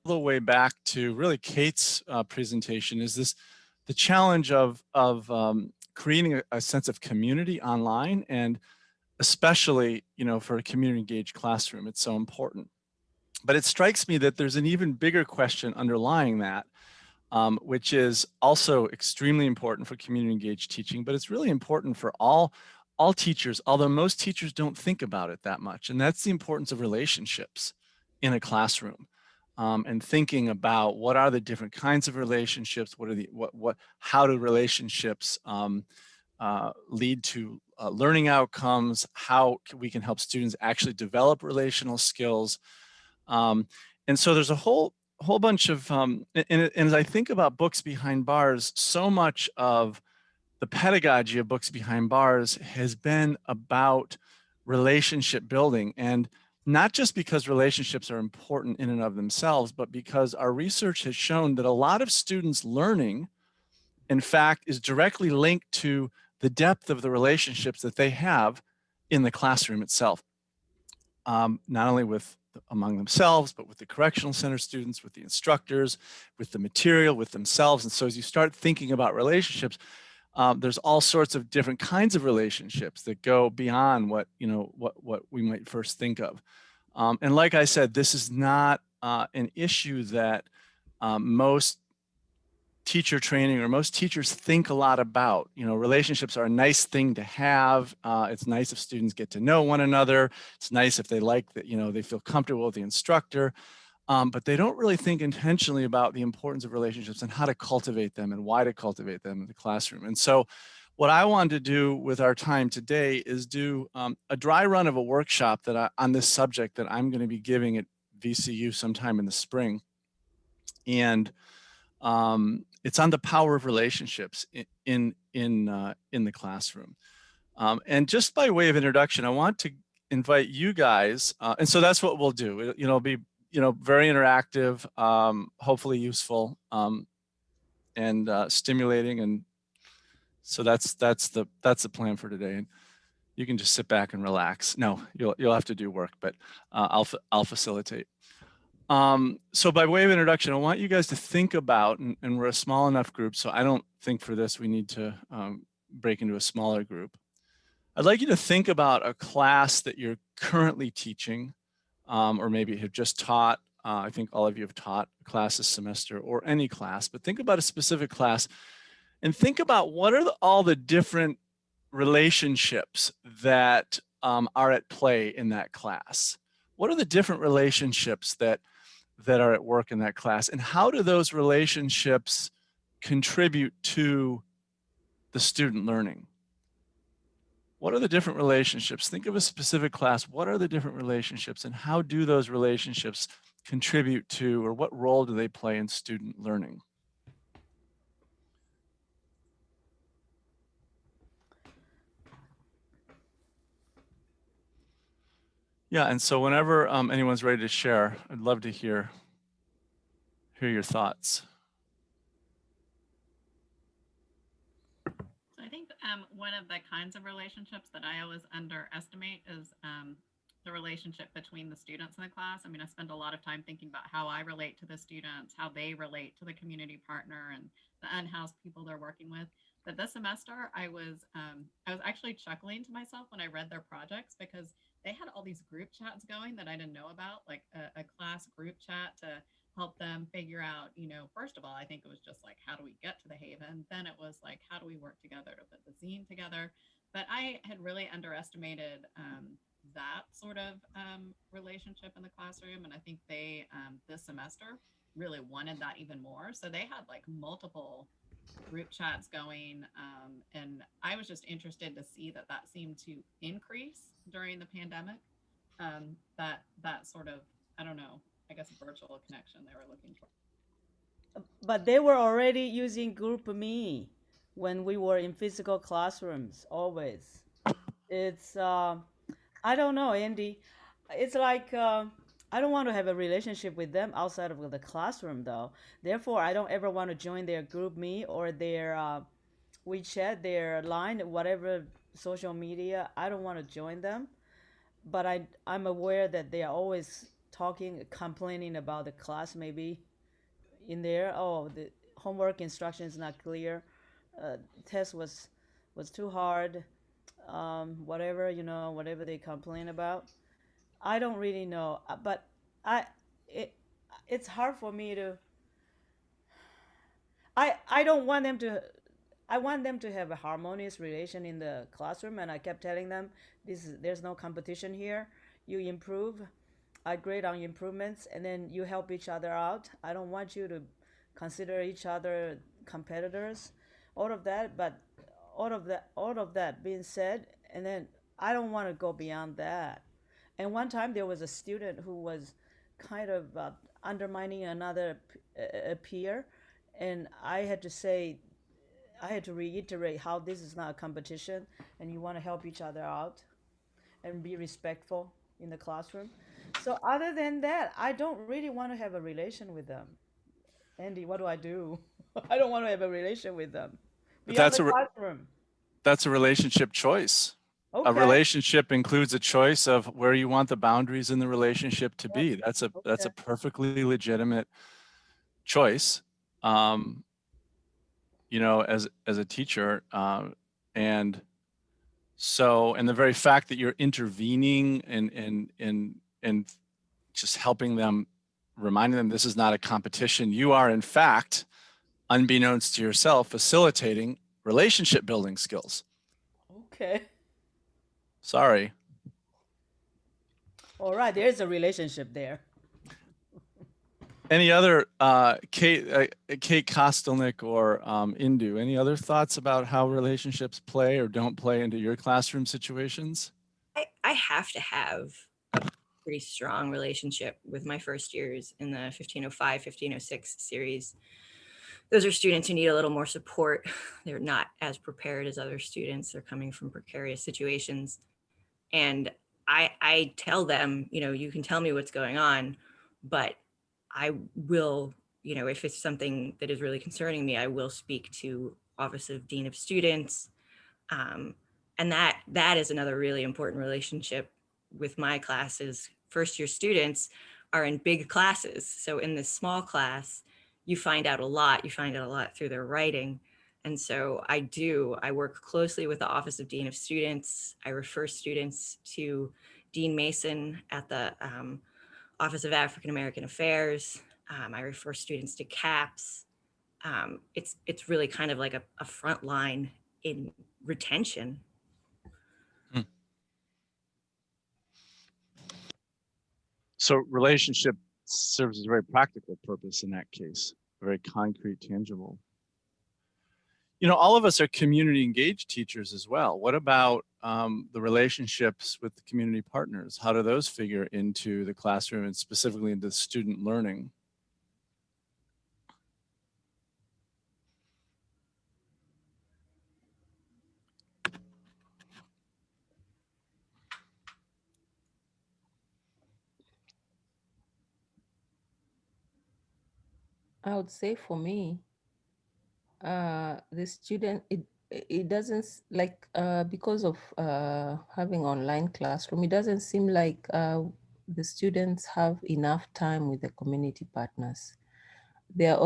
the way back to really Kate's presentation is the challenge of creating a sense of community online, and especially for a community engaged classroom, it's so important. But it strikes me that there's an even bigger question underlying that, which is also extremely important for community engaged teaching, but it's really important for all teachers, although most teachers don't think about it that much. And that's the importance of relationships in a classroom. And thinking about what are the different kinds of relationships, how do relationships lead to learning outcomes, how we can help students actually develop relational skills. And so there's a whole bunch of, and as I think about Books Behind Bars, so much of the pedagogy of Books Behind Bars has been about relationship building, and not just because relationships are important in and of themselves, but because our research has shown that a lot of students' learning, in fact, is directly linked to the depth of the relationships that they have in the classroom itself. Not only among themselves, but with the correctional center students, with the instructors, with the material, with themselves. And so as you start thinking about relationships, there's all sorts of different kinds of relationships that go beyond what we might first think of. And like I said, this is not an issue that most teacher training or most teachers think a lot about. Relationships are a nice thing to have. It's nice if students get to know one another. It's nice if they like that, they feel comfortable with the instructor. But they don't really think intentionally about the importance of relationships and how to cultivate them and why to cultivate them in the classroom. And so what I wanted to do with our time today is do a dry run of a workshop on this subject that I'm going to be giving at VCU sometime in the spring. And it's on the power of relationships in the classroom. And just by way of introduction, I want to invite you guys, and so that's what we'll do. It'll be very interactive, hopefully useful, and stimulating, and so that's the plan for today. And you can just sit back and relax. No, you'll have to do work, but I'll facilitate. So by way of introduction, I want you guys to think about, and we're a small enough group, so I don't think for this we need to break into a smaller group. I'd like you to think about a class that you're currently teaching, or maybe have just taught. I think all of you have taught a class this semester, or any class, but think about a specific class and think about what are all the different relationships that are at play in that class. What are the different relationships that are at work in that class, and how do those relationships contribute to the student learning? What are the different relationships? Think of a specific class. What are the different relationships, and how do those relationships contribute to, or what role do they play in student learning? Yeah, and so whenever anyone's ready to share, I'd love to hear your thoughts. So I think one of the kinds of relationships that I always underestimate is the relationship between the students in the class. I mean, I spend a lot of time thinking about how I relate to the students, how they relate to the community partner and the unhoused people they're working with. But this semester, I was actually chuckling to myself when I read their projects because they had all these group chats going that I didn't know about, like a class group chat to help them figure out, first of all, I think it was just like, how do we get to the Haven? Then it was like, how do we work together to put the zine together? But I had really underestimated that sort of relationship in the classroom. And I think they, this semester, really wanted that even more. So they had like multiple group chats going. And I was just interested to see that seemed to increase during the pandemic. That sort of, I don't know, I guess virtual connection they were looking for. But they were already using GroupMe when we were in physical classrooms. Always, it's I don't know, Andy. It's like I don't want to have a relationship with them outside of the classroom, though. Therefore, I don't ever want to join their GroupMe or their WeChat, their Line, whatever social media. I don't want to join them, but I'm aware that they are always talking, complaining about the class maybe in there. Oh, the homework instruction is not clear. Test was too hard. Whatever, whatever they complain about. I don't really know, but I it it's hard for me to. I don't want them to. I want them to have a harmonious relation in the classroom, and I kept telling them there's no competition here. You improve, I grade on improvements, and then you help each other out. I don't want you to consider each other competitors, all of that. But all of that being said, and then I don't want to go beyond that. And one time there was a student who was kind of undermining another peer, and I had to reiterate how this is not a competition, and you want to help each other out and be respectful in the classroom. So other than that, I don't really want to have a relation with them. Andy, what do I do? I don't want to have a relation with them But beyond the classroom. that's a relationship choice. A Okay. relationship includes a choice of where you want the boundaries in the relationship to Yep. be. That's a Okay. perfectly legitimate choice. Um, as a teacher, and so, and the very fact that you're intervening and just helping them, reminding them this is not a competition. You are, in fact, unbeknownst to yourself, facilitating relationship building skills. Okay. Sorry. All right. There's a relationship there. Any other, Kate Kostelnik or Indu, any other thoughts about how relationships play or don't play into your classroom situations? I have to have a pretty strong relationship with my first years in the 1505, 1506 series. Those are students who need a little more support. They're not as prepared as other students. They're coming from precarious situations. And I tell them, you can tell me what's going on, but I will, if it's something that is really concerning me, I will speak to Office of Dean of Students. And that is another really important relationship with my classes. First year students are in big classes. So in this small class, you find out a lot. You find out a lot through their writing. And so I work closely with the Office of Dean of Students. I refer students to Dean Mason at the Office of African American Affairs. I refer students to CAPS. It's really kind of like a front line in retention. So relationship serves as a very practical purpose in that case, very concrete, tangible. All of us are community engaged teachers as well. What about the relationships with the community partners? How do those figure into the classroom and specifically into student learning? I would say for me, the student, it doesn't like, because of having online classroom, it doesn't seem like the students have enough time with the community partners. They are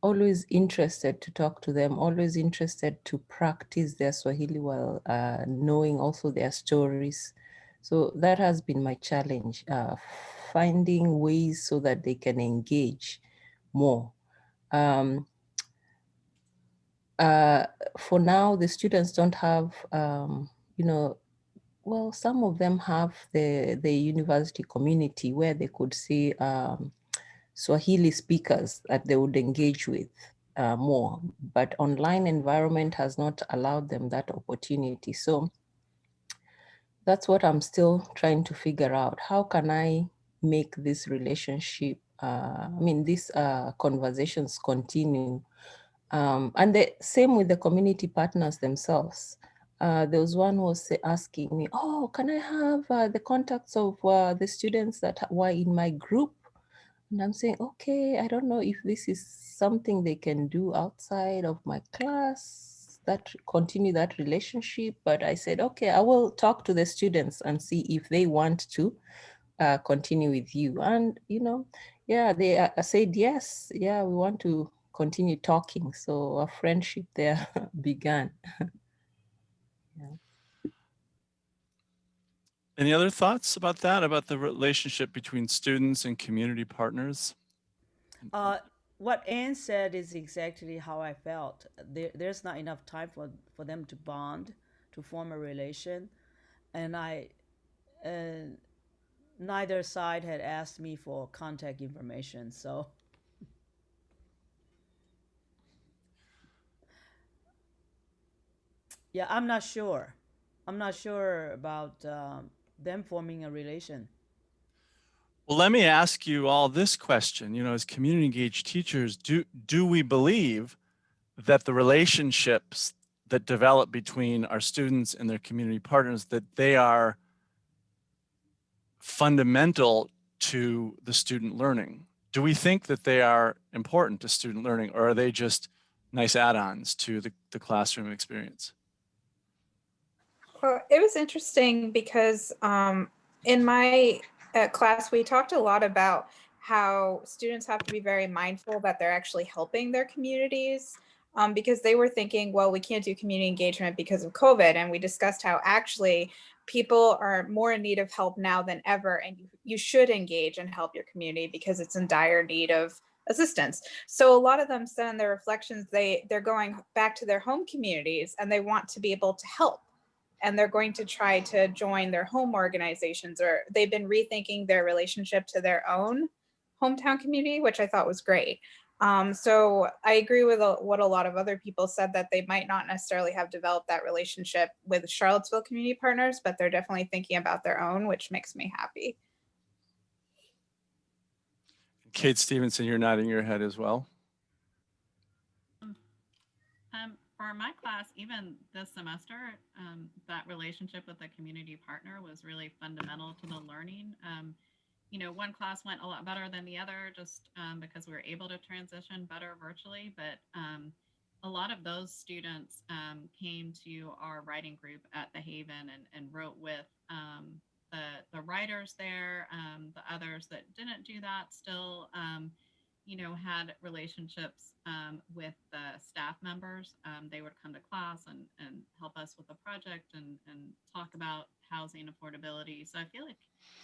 always interested to talk to them, always interested to practice their Swahili while knowing also their stories. So that has been my challenge, finding ways so that they can engage more. For now, the students don't have, well, some of them have the university community where they could see Swahili speakers that they would engage with more, but online environment has not allowed them that opportunity. So that's what I'm still trying to figure out. How can I make this relationship, these conversations continue? And the same with the community partners themselves. There was one who was asking me, oh, can I have the contacts of the students that were in my group? And I'm saying, okay, I don't know if this is something they can do outside of my class. continue that relationship. But I said, okay, I will talk to the students and see if they want to continue with you. And, yeah, they said, yes, yeah, we want to continue talking. So a friendship there began. Yeah. Any other thoughts about that, about the relationship between students and community partners? What Anne said is exactly how I felt. There's not enough time for them to bond, to form a relation, and neither side had asked me for contact information. So yeah, I'm not sure. I'm not sure about them forming a relation. Well, let me ask you all this question. As community engaged teachers, do we believe that the relationships that develop between our students and their community partners, that they are fundamental to the student learning? Do we think that they are important to student learning, or are they just nice add-ons to the classroom experience? Well, it was interesting because in my class, we talked a lot about how students have to be very mindful that they're actually helping their communities, because they were thinking, well, we can't do community engagement because of COVID. And we discussed how actually people are more in need of help now than ever. And you should engage and help your community because it's in dire need of assistance. So a lot of them said in their reflections, they're going back to their home communities and they want to be able to help. And they're going to try to join their home organizations, or they've been rethinking their relationship to their own hometown community, which I thought was great. So I agree with what a lot of other people said, that they might not necessarily have developed that relationship with Charlottesville community partners, but they're definitely thinking about their own, which makes me happy. Kate Stephenson, you're nodding your head as well. For my class, even this semester, that relationship with the community partner was really fundamental to the learning. One class went a lot better than the other just because we were able to transition better virtually. But a lot of those students came to our writing group at the Haven and wrote with the writers there. The others that didn't do that still had relationships with the staff members. They would come to class and help us with the project and talk about housing affordability. So I feel like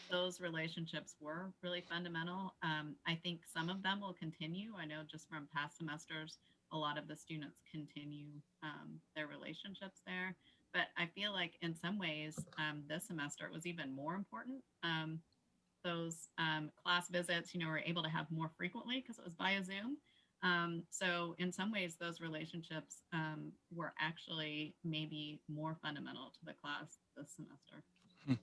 those relationships were really fundamental. I think some of them will continue. I know just from past semesters, a lot of the students continue their relationships there. But I feel like in some ways, this semester it was even more important. Those class visits, were able to have more frequently because it was via Zoom. So in some ways, those relationships were actually maybe more fundamental to the class this semester.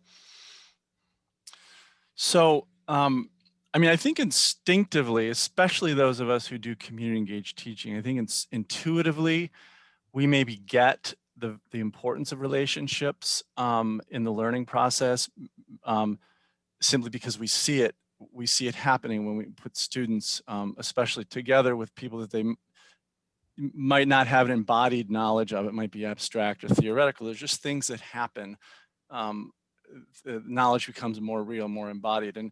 So, I think instinctively, especially those of us who do community engaged teaching, I think it's intuitively, we maybe get the importance of relationships in the learning process. Simply because we see it happening when we put students, especially together with people that they might not have an embodied knowledge of. It might be abstract or theoretical. There's just things that happen. The knowledge becomes more real, more embodied. And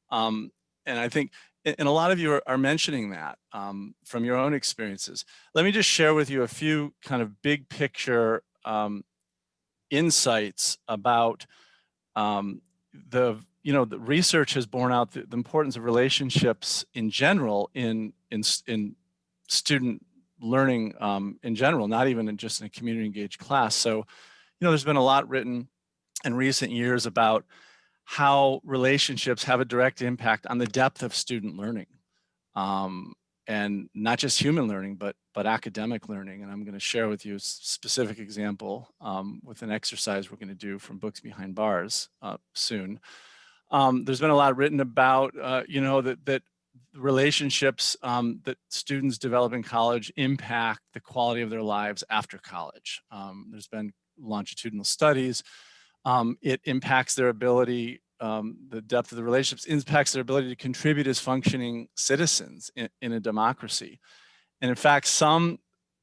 I think, and a lot of you are mentioning that from your own experiences. Let me just share with you a few kind of big picture insights about the research has borne out the importance of relationships in general in student learning in general, not even just in a community engaged class. So, there's been a lot written in recent years about how relationships have a direct impact on the depth of student learning, and not just human learning, but academic learning. And I'm going to share with you a specific example with an exercise we're going to do from Books Behind Bars soon. There's been a lot written about, that relationships that students develop in college impact the quality of their lives after college. There's been longitudinal studies. It impacts their ability, the depth of the relationships impacts their ability to contribute as functioning citizens in a democracy. And in fact, some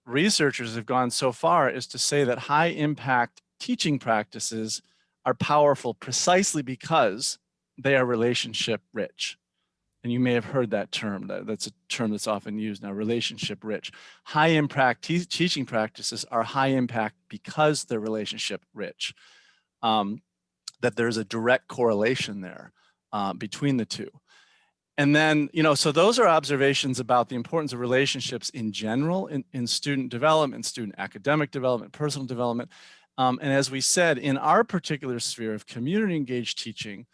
researchers have gone so far as to say that high impact teaching practices are powerful precisely because they are relationship rich. And you may have heard that term. That's a term that's often used now, relationship rich. High impact teaching practices are high impact because they're relationship rich. That there's a direct correlation there between the two. And then, so those are observations about the importance of relationships in general in student development, student academic development, personal development. And as we said, in our particular sphere of community engaged teaching,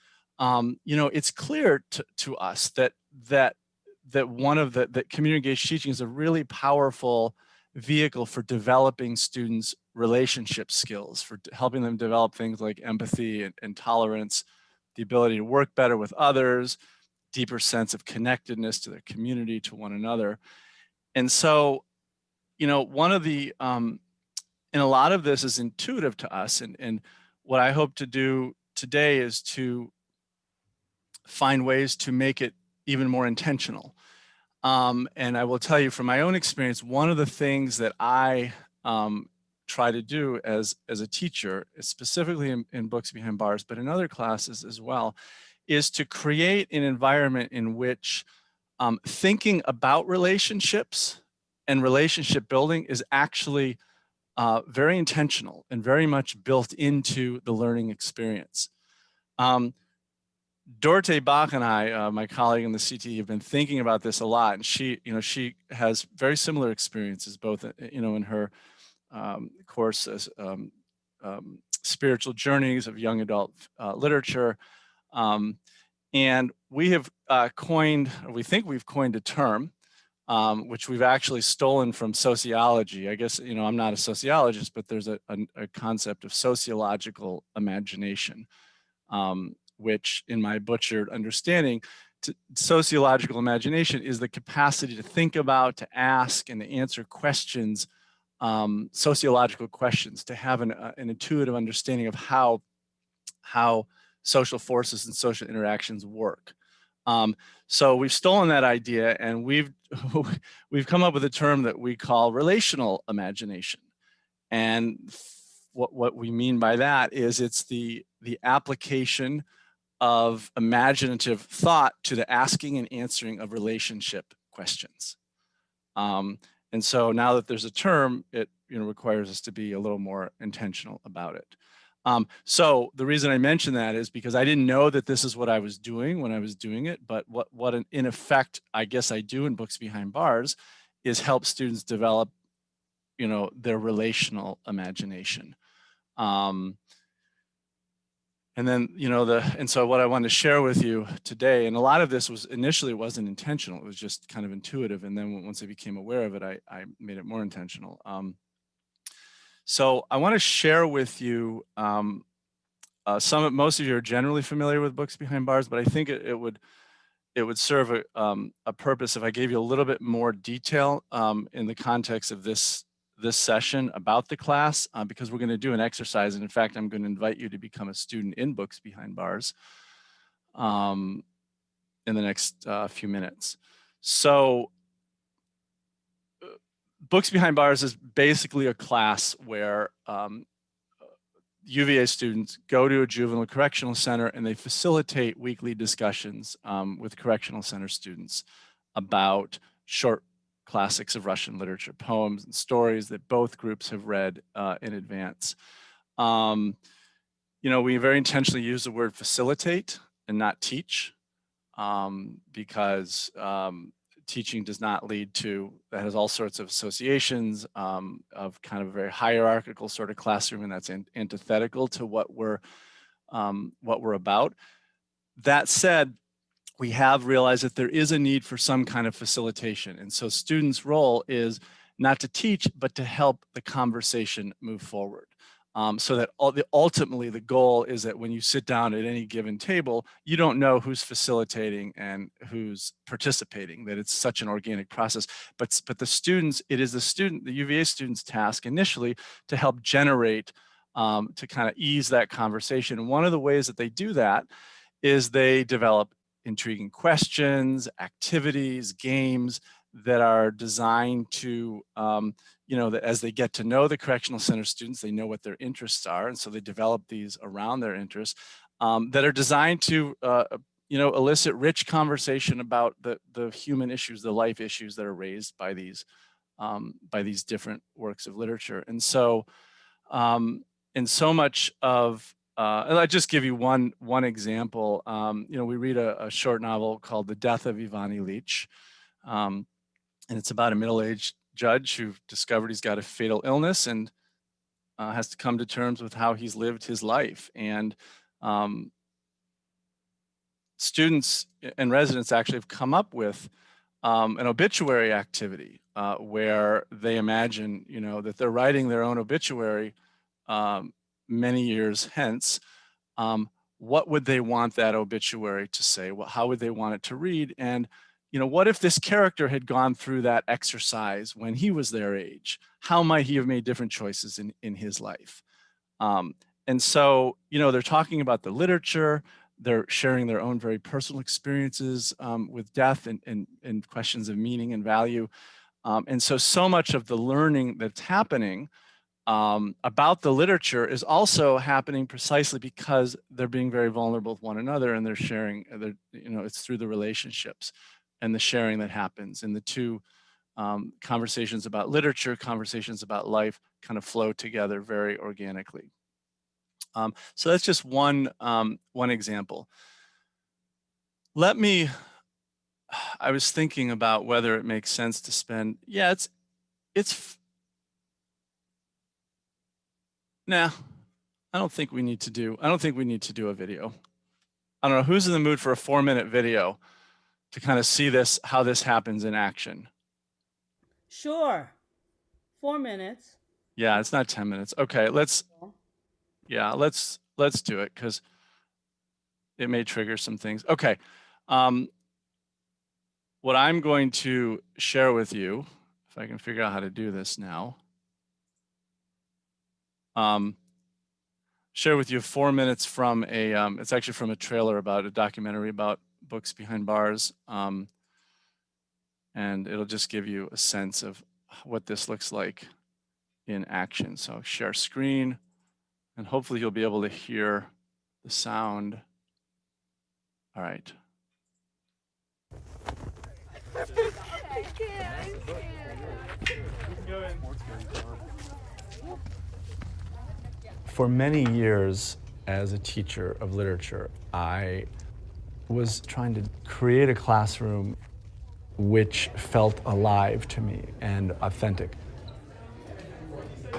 it's clear to us that community engaged teaching is a really powerful vehicle for developing students' relationship skills, for helping them develop things like empathy and tolerance, the ability to work better with others, deeper sense of connectedness to their community, to one another. And so, one of the, and a lot of this is intuitive to us. And what I hope to do today is to find ways to make it even more intentional. And I will tell you from my own experience, one of the things that I try to do as a teacher, specifically in Books Behind Bars, but in other classes as well, is to create an environment in which thinking about relationships and relationship building is actually very intentional and very much built into the learning experience. Dorte Bach and I, my colleague in the CT, have been thinking about this a lot, and she has very similar experiences, both in her course as Spiritual Journeys of Young Adult Literature, and we have we think we've coined a term, which we've actually stolen from sociology. I guess I'm not a sociologist, but there's a concept of sociological imagination. Which in my butchered understanding, sociological imagination is the capacity to think about, to ask, and to answer questions, sociological questions, to have an intuitive understanding of how social forces and social interactions work. So we've stolen that idea, and we've come up with a term that we call relational imagination. And what we mean by that is it's the application of imaginative thought to the asking and answering of relationship questions. And so now that there's a term, it requires us to be a little more intentional about it. So the reason I mention that is because I didn't know that this is what I was doing when I was doing it, but what in effect, I guess I do in Books Behind Bars is help students develop, their relational imagination. And then, and so what I wanted to share with you today, and a lot of this was initially wasn't intentional, it was just kind of intuitive. And then once I became aware of it, I made it more intentional. So I want to share with you most of you are generally familiar with Books Behind Bars, but I think it would serve a purpose if I gave you a little bit more detail in the context of this session about the class, because we're going to do an exercise. And in fact, I'm going to invite you to become a student in Books Behind Bars in the next few minutes. So Books Behind Bars is basically a class where UVA students go to a juvenile correctional center and they facilitate weekly discussions with correctional center students about short classics of Russian literature, poems and stories that both groups have read in advance. We very intentionally use the word facilitate and not teach, because teaching does not lead to, that has all sorts of associations of kind of a very hierarchical sort of classroom, and that's antithetical to what we're about. That said, we have realized that there is a need for some kind of facilitation. And so students' role is not to teach, but to help the conversation move forward. So that ultimately the goal is that when you sit down at any given table, you don't know who's facilitating and who's participating, that it's such an organic process. But the students, it is the UVA students' task initially to help generate, to kind of ease that conversation. And one of the ways that they do that is they develop intriguing questions, activities, games that are designed to, that as they get to know the correctional center students, they know what their interests are, and so they develop these around their interests that are designed to elicit rich conversation about the human issues, the life issues that are raised by these different works of literature. And so so much of and I'll just give you one example. We read a short novel called The Death of Ivan Ilyich, and it's about a middle-aged judge who discovered he's got a fatal illness and has to come to terms with how he's lived his life. And students and residents actually have come up with an obituary activity where they imagine, that they're writing their own obituary many years hence. What would they want that obituary to say? How would they want it to read? And what if this character had gone through that exercise when he was their age? How might he have made different choices in his life? And so, they're talking about the literature, they're sharing their own very personal experiences with death and questions of meaning and value. And so much of the learning that's happening about the literature is also happening precisely because they're being very vulnerable with one another, and they're sharing, it's through the relationships and the sharing that happens. And the two conversations about literature, conversations about life kind of flow together very organically. So that's just one example. I was thinking about whether it makes sense to spend, nah, I don't think we need to do a video. I don't know, who's in the mood for a 4-minute video to kind of see how this happens in action? Sure. 4 minutes. Yeah, it's not 10 minutes. Okay, let's do it because it may trigger some things. Okay. What I'm going to share with you, if I can figure out how to do this now, share with you 4 minutes from it's actually from a trailer about a documentary about books behind bars. And it'll just give you a sense of what this looks like in action. So share screen, and hopefully you'll be able to hear the sound. All right. For many years as a teacher of literature, I was trying to create a classroom which felt alive to me and authentic.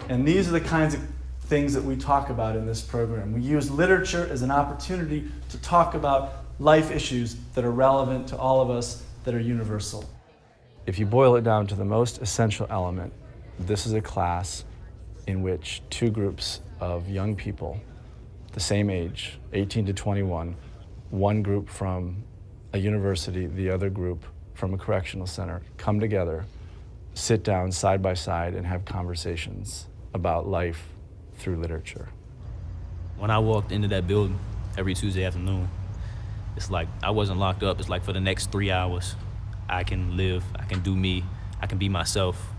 And these are the kinds of things that we talk about in this program. We use literature as an opportunity to talk about life issues that are relevant to all of us, that are universal. If you boil it down to the most essential element, this is a class in which two groups of young people, the same age, 18 to 21, one group from a university, the other group from a correctional center, come together, sit down side by side, and have conversations about life through literature. When I walked into that building every Tuesday afternoon, it's like I wasn't locked up. It's like for the next 3 hours, I can live, I can do me, I can be myself,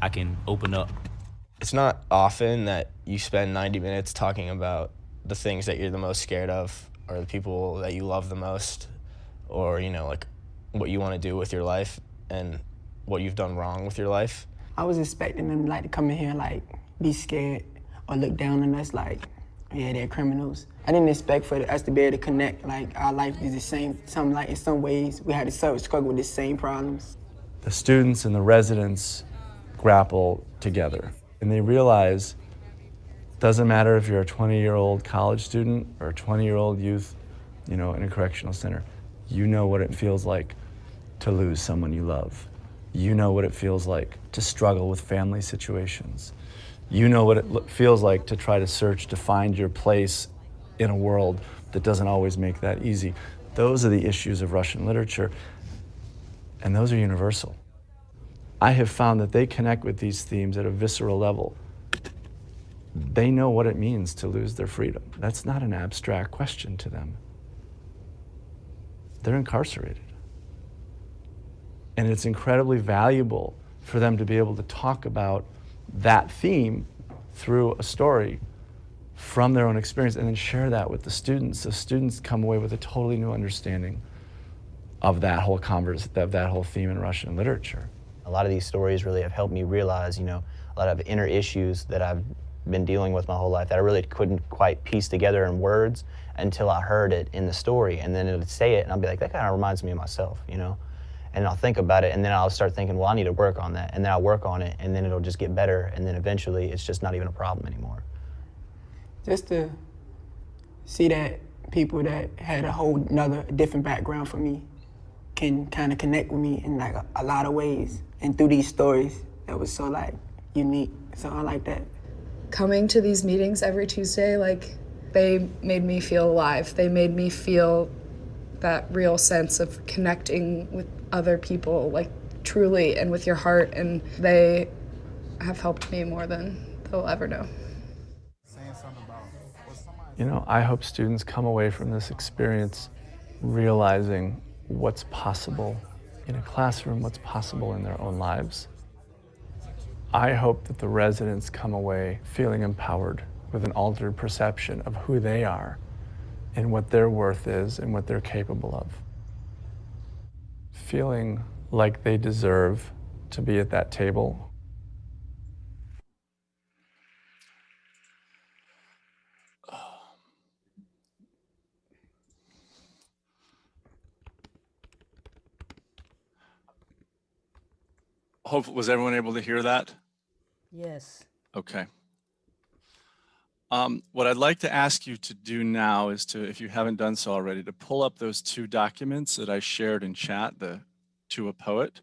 I can open up. It's not often that you spend 90 minutes talking about the things that you're the most scared of, or the people that you love the most, or, like what you want to do with your life and what you've done wrong with your life. I was expecting them to come in here and be scared or look down on us like, yeah, they're criminals. I didn't expect for us to be able to connect, our life is the same. In some ways, we had to struggle with the same problems. The students and the residents grapple together, and they realize it doesn't matter if you're a 20-year-old college student or a 20-year-old youth, in a correctional center. You know what it feels like to lose someone you love. You know what it feels like to struggle with family situations. You know what it feels like to try to search to find your place in a world that doesn't always make that easy. Those are the issues of Russian literature, and those are universal. I have found that they connect with these themes at a visceral level. They know what it means to lose their freedom. That's not an abstract question to them. They're incarcerated. And it's incredibly valuable for them to be able to talk about that theme through a story from their own experience and then share that with the students. So students come away with a totally new understanding of that whole that whole theme in Russian literature. A lot of these stories really have helped me realize, you know, a lot of inner issues that I've been dealing with my whole life that I really couldn't quite piece together in words until I heard it in the story. And then it would say it and I'll be like, that kind of reminds me of myself, you know? And I'll think about it and then I'll start thinking, well, I need to work on that. And then I'll work on it and then it'll just get better. And then eventually it's just not even a problem anymore. Just to see that people that had a whole nother different background from me can kind of connect with me in like a lot of ways. And through these stories, that was so like unique. So I like that. Coming to these meetings every Tuesday, like they made me feel alive. They made me feel that real sense of connecting with other people, like truly and with your heart. And they have helped me more than they'll ever know. You know, I hope students come away from this experience realizing what's possible in a classroom, what's possible in their own lives. I hope that the residents come away feeling empowered with an altered perception of who they are and what their worth is and what they're capable of. Feeling like they deserve to be at that table. Was everyone able to hear that? Yes. Okay. What I'd like to ask you to do now is to, if you haven't done so already, to pull up those two documents that I shared in chat, the To a Poet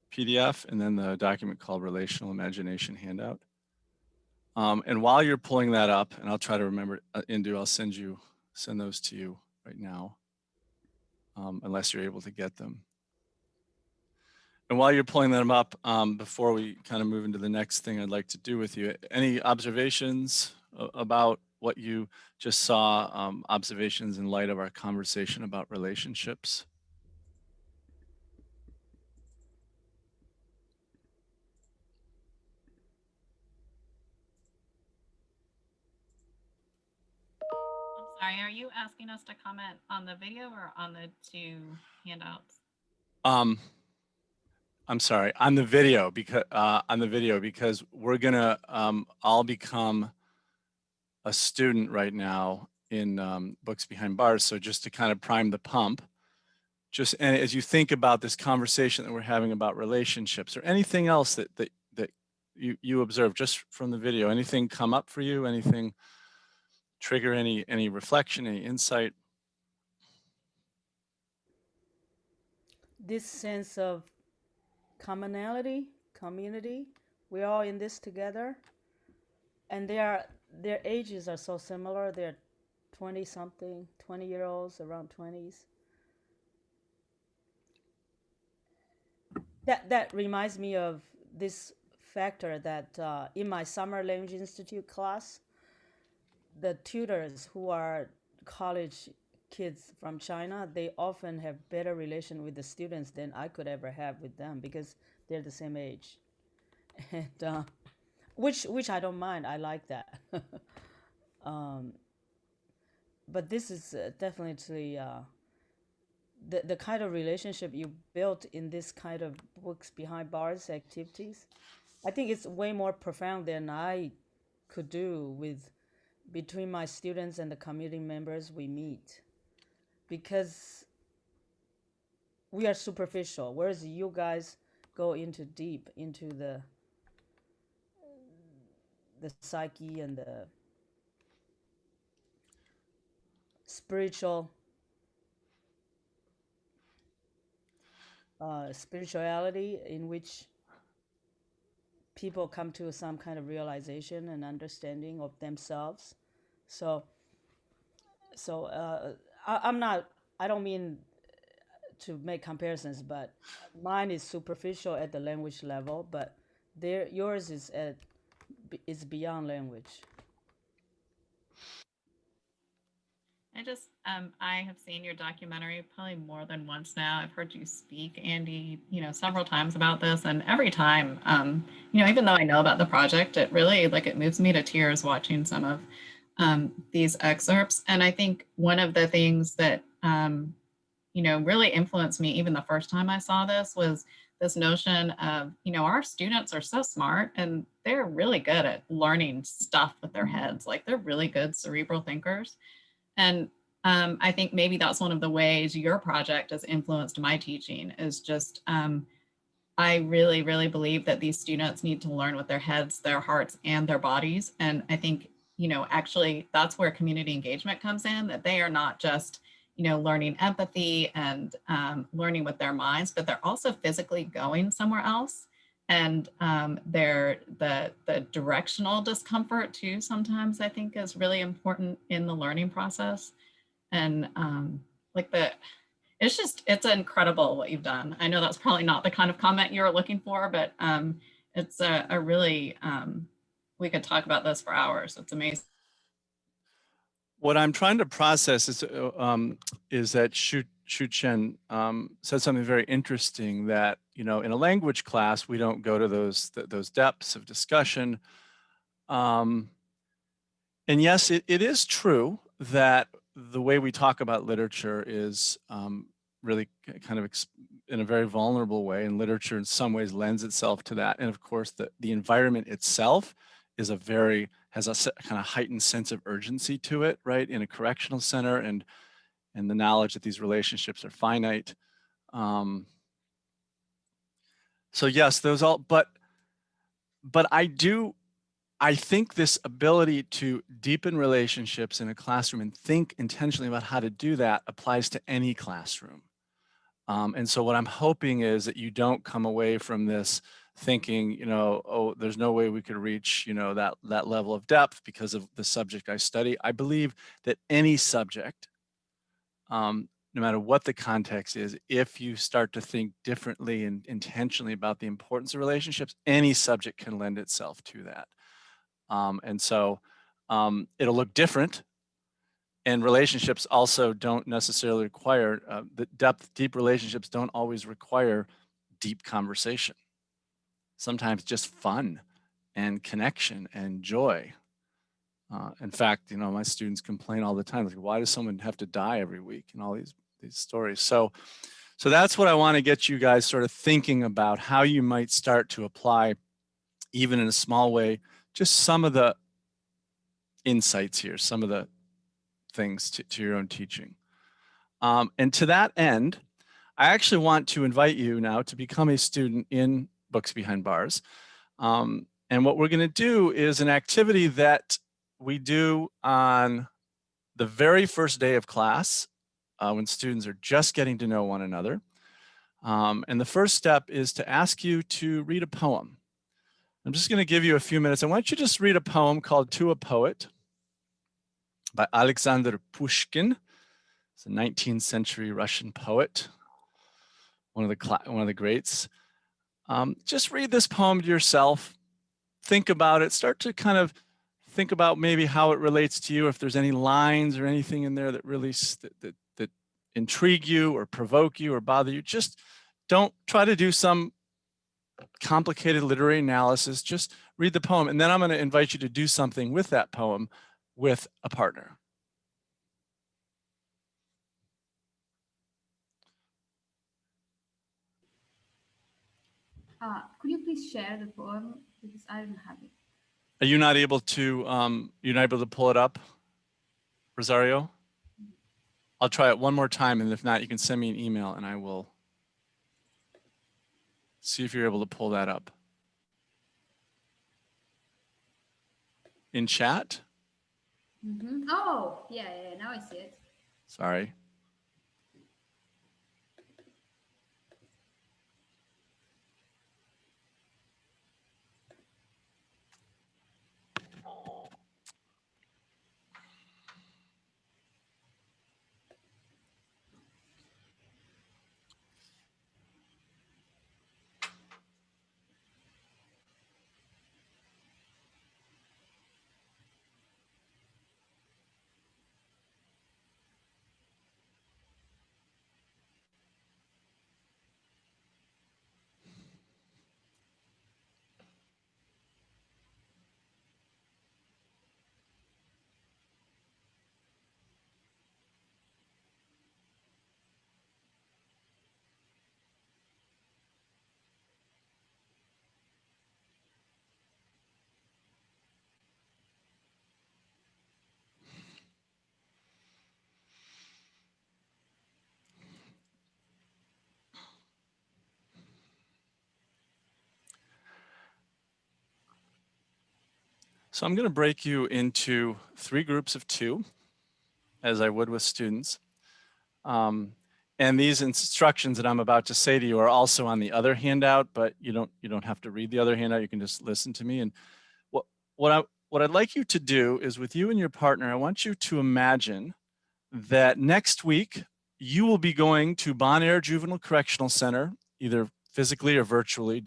PDF, and then the document called Relational Imagination Handout. And while you're pulling that up, and I'll try to remember, Indu, I'll send those to you right now, unless you're able to get them. And while you're pulling them up, before we kind of move into the next thing I'd like to do with you, any observations about what you just saw, observations in light of our conversation about relationships? I'm sorry, are you asking us to comment on the video or on the two handouts? I'm sorry, on the video because we're gonna I'll become a student right now in Books Behind Bars. So just to kind of prime the pump, and as you think about this conversation that we're having about relationships or anything else that you observe just from the video, anything come up for you? Anything trigger any reflection, any insight? This sense of community, we're all in this together. And their ages are so similar. They're 20-something, 20-year-olds, around 20s. That reminds me of this factor that in my Summer Language Institute class, the tutors who are college kids from China, they often have better relation with the students than I could ever have with them because they're the same age. And which I don't mind. I like that. But this is definitely the kind of relationship you built in this kind of Books Behind Bars activities. I think it's way more profound than I could do between my students and the community members we meet, because we are superficial, whereas you guys go into deep into the psyche and the spirituality in which people come to some kind of realization and understanding of themselves. So I don't mean to make comparisons, but mine is superficial at the language level, but yours is beyond language. I have seen your documentary probably more than once now. I've heard you speak, Andy, several times about this, and every time, even though I know about the project, it really it moves me to tears watching some of these excerpts. And I think one of the things that really influenced me even the first time I saw this was this notion of, our students are so smart and they're really good at learning stuff with their heads. Like they're really good cerebral thinkers. And I think maybe that's one of the ways your project has influenced my teaching is just, I really, really believe that these students need to learn with their heads, their hearts, and their bodies. And I think, actually that's where community engagement comes in, that they are not just, learning empathy and learning with their minds, but they're also physically going somewhere else. And the directional discomfort too, sometimes I think is really important in the learning process. And it's incredible what you've done. I know that's probably not the kind of comment you were looking for, but it's a really, we could talk about this for hours. It's amazing. What I'm trying to process is that Shu Chen said something very interesting, that in a language class we don't go to those depths of discussion, and yes, it is true that the way we talk about literature is really kind of in a very vulnerable way, and literature in some ways lends itself to that. And of course, the environment itself is has a kind of heightened sense of urgency to it, right? In a correctional center, and the knowledge that these relationships are finite. So yes, those all, but I think this ability to deepen relationships in a classroom and think intentionally about how to do that applies to any classroom. And so what I'm hoping is that you don't come away from this thinking, oh, there's no way we could reach, that level of depth because of the subject I study. I believe that any subject, no matter what the context is, if you start to think differently and intentionally about the importance of relationships, any subject can lend itself to that. And so it'll look different. And relationships also don't necessarily require deep relationships don't always require deep conversation. Sometimes just fun and connection and joy. In fact, my students complain all the time, like, why does someone have to die every week, and all these stories. So that's what I want to get you guys sort of thinking about, how you might start to apply, even in a small way, just some of the insights here, some of the things to your own teaching. And to that end, I actually want to invite you now to become a student in Books Behind Bars. And what we're going to do is an activity that we do on the very first day of class, when students are just getting to know one another. And the first step is to ask you to read a poem. I'm just going to give you a few minutes. I want you to just read a poem called To a Poet by Alexander Pushkin. It's a 19th century Russian poet, one of the greats. Just read this poem to yourself. Think about it. Start to kind of think about maybe how it relates to you. If there's any lines or anything in there that really that intrigue you or provoke you or bother you, just don't try to do some complicated literary analysis. Just read the poem, and then I'm going to invite you to do something with that poem with a partner. Could you please share the poem, because I don't have it. Are you not able to pull it up, Rosario? I'll try it one more time, and if not, you can send me an email and I will see if you're able to pull that up. In chat? Mm-hmm. Oh, yeah, now I see it. Sorry. So I'm going to break you into 3 groups of 2, as I would with students. And these instructions that I'm about to say to you are also on the other handout, but you don't have to read the other handout. You can just listen to me. And what I'd like you to do is, with you and your partner, I want you to imagine that next week you will be going to Bon Air Juvenile Correctional Center, either physically or virtually.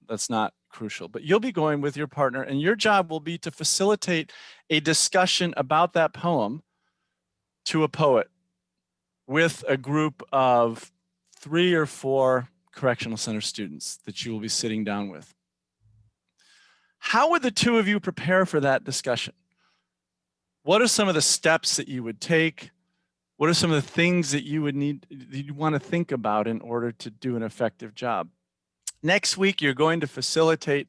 That's not crucial, but you'll be going with your partner, and your job will be to facilitate a discussion about that poem to a poet with a group of 3 or 4 correctional center students that you will be sitting down with. How would the 2 of you prepare for that discussion? What are some of the steps that you would take? What are some of the things that you want to think about in order to do an effective job? Next week, you're going to facilitate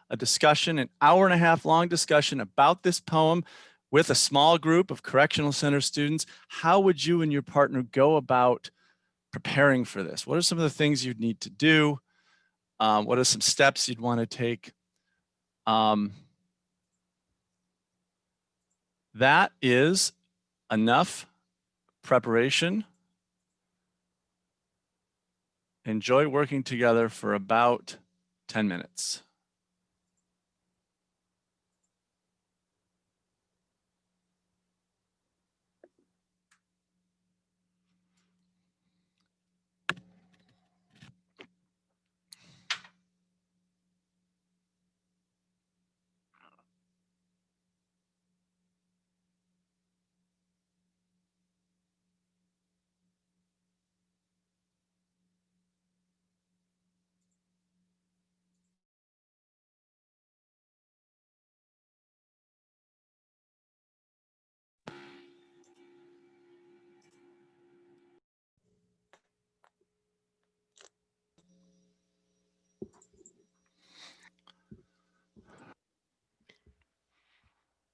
a discussion, an hour-and-a-half long discussion about this poem with a small group of correctional center students. How would you and your partner go about preparing for this? What are some of the things you'd need to do? What are some steps you'd want to take? That is enough preparation. Enjoy working together for about 10 minutes.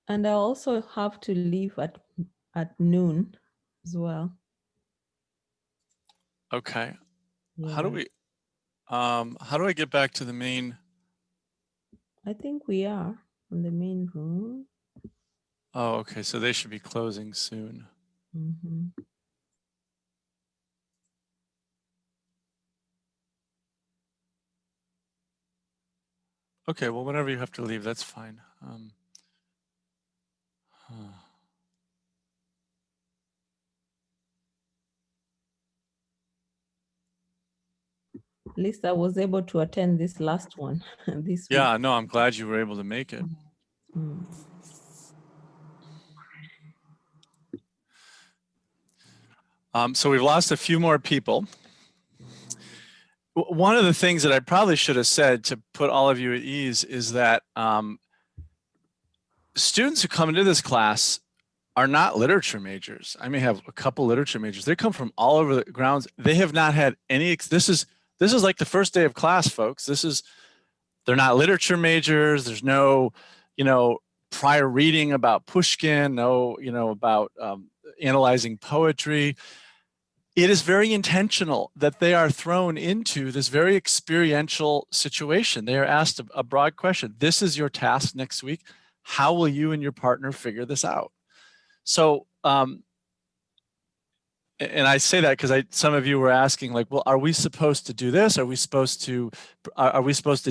And I also have to leave at noon as well. Okay. Yeah. How do I get back to the main? I think we are in the main room. Oh, okay. So they should be closing soon. Mm-hmm. Okay. Well, whenever you have to leave, that's fine. At least I was able to attend this last one this week. Yeah, no, I'm glad you were able to make it. Mm. So we've lost a few more people. One of the things that I probably should have said to put all of you at ease is that students who come into this class are not literature majors. I may have a couple literature majors. They come from all over the grounds. They have not had any, this is like the first day of class, folks. They're not literature majors. There's no, prior reading about Pushkin, no, about analyzing poetry. It is very intentional that they are thrown into this very experiential situation. They are asked a broad question. This is your task next week. How will you and your partner figure this out? So, and I say that because some of you were asking, like, well, are we supposed to do this? Are we supposed to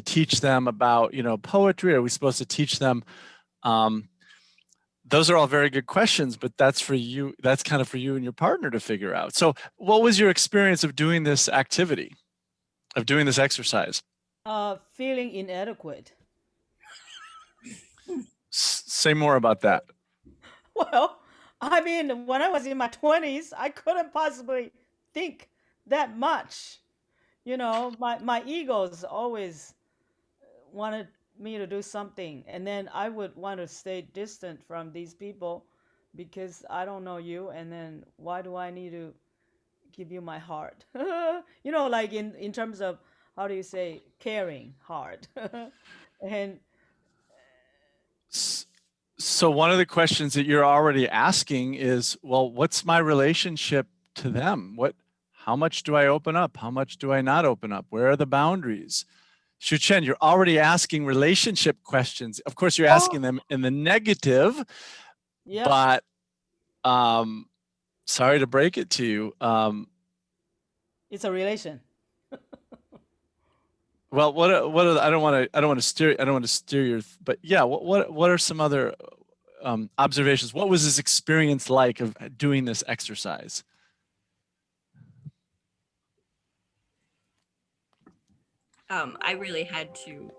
teach them about, poetry? Are we supposed to teach them? Those are all very good questions, but that's for you. That's kind of for you and your partner to figure out. So what was your experience of doing this activity, of doing this exercise? Feeling inadequate. Say more about that. Well, I mean, when I was in my 20s, I couldn't possibly think that much. My egos always wanted me to do something, and then I would want to stay distant from these people because I don't know you, and then why do I need to give you my heart? Like in terms of, how do you say, caring heart. And so one of the questions that you're already asking is, well, what's my relationship to them? How much do I open up? How much do I not open up? Where are the boundaries? Shu Chen, you're already asking relationship questions. Of course, you're asking them in the negative, Yeah. but sorry to break it to you. It's a relation. Well, what are I don't want to steer your, but yeah, what are some other observations? What was his experience like of doing this exercise? I really had to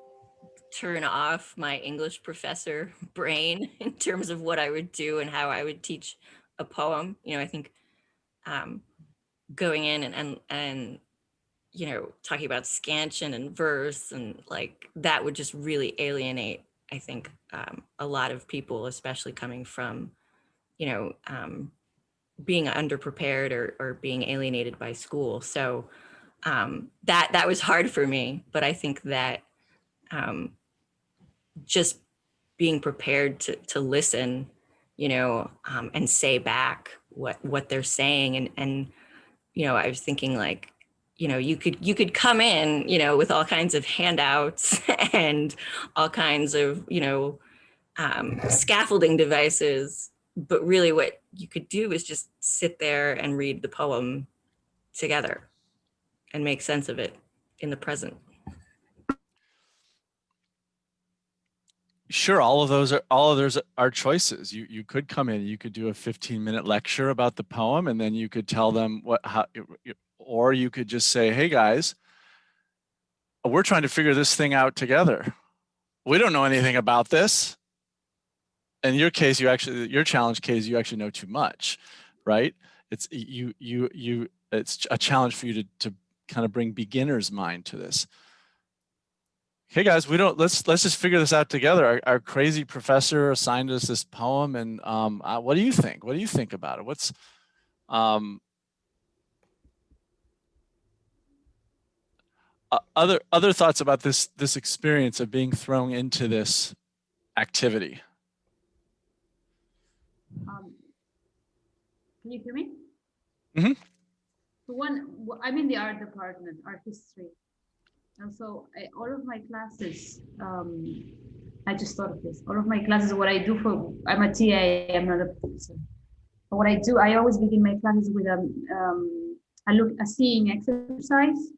turn off my English professor brain in terms of what I would do and how I would teach a poem. You know, I think going in and you know, talking about scansion and verse and like that would just really alienate, I think, a lot of people, especially coming from, you know, being underprepared or being alienated by school. So that was hard for me, but I think that just being prepared to listen, you know, and say back what they're saying. And, you know, I was thinking like, you know, you could come in, you know, with all kinds of handouts and all kinds of, you know, scaffolding devices, but really what you could do is just sit there and read the poem together and make sense of it in the present. Sure, all of those are choices. You could come in, you could do a 15-minute lecture about the poem, and then you could tell them or you could just say, "Hey guys, we're trying to figure this thing out together. We don't know anything about this." In your case, your challenge case, you actually know too much, right? It's it's a challenge for you to kind of bring beginner's mind to this. Hey guys, let's just figure this out together. Our crazy professor assigned us this poem, and what do you think? What do you think about it? What's other thoughts about this experience of being thrown into this activity? Can you hear me? Mm-hmm. So I'm in the art department, art history. And so all of my classes, I just thought of this, all of my classes, what I do I'm a TA, I'm not a professor. But what I do, I always begin my classes with a seeing exercise.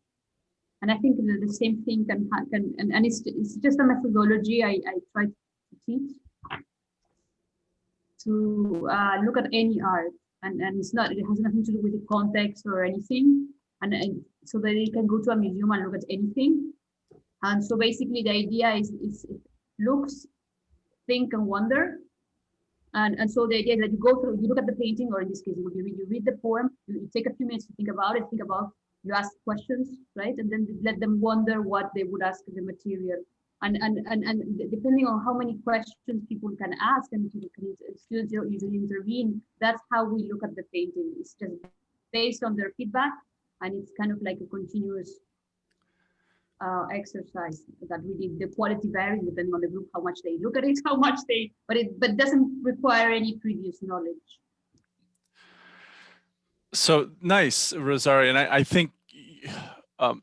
And I think the same thing can happen, and it's just a methodology I try to teach, to look at any art, and it has nothing to do with the context or anything, and so that they can go to a museum and look at anything. And so basically the idea is looks, think, and wonder. And so the idea is that you look at the painting, or in this case, you read the poem, you take a few minutes to think about it, you ask questions, right? And then let them wonder what they would ask the material. And depending on how many questions people can ask and students usually intervene, that's how we look at the painting. It's just based on their feedback, and it's kind of like a continuous exercise that really the quality varies depending on the group, how much they look at it, but doesn't require any previous knowledge. So nice, Rosario, and I think I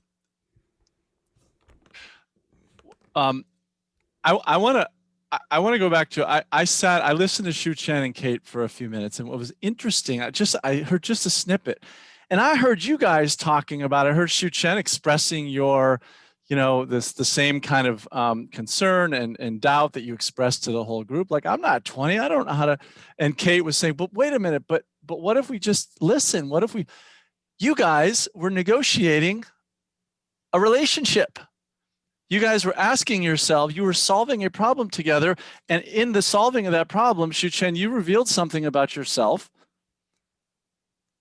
want to go back to I listened to Shu Chen and Kate for a few minutes, and what was interesting, I heard just a snippet, and I heard you guys talking about it. I heard Shu Chen expressing your, you know, the same kind of concern and doubt that you expressed to the whole group. Like, I'm not 20, I don't know how to. And Kate was saying, but wait a minute, but what if we just listen? What if you guys were negotiating a relationship? You guys were asking yourself, you were solving a problem together. And in the solving of that problem, Shu Chen, you revealed something about yourself,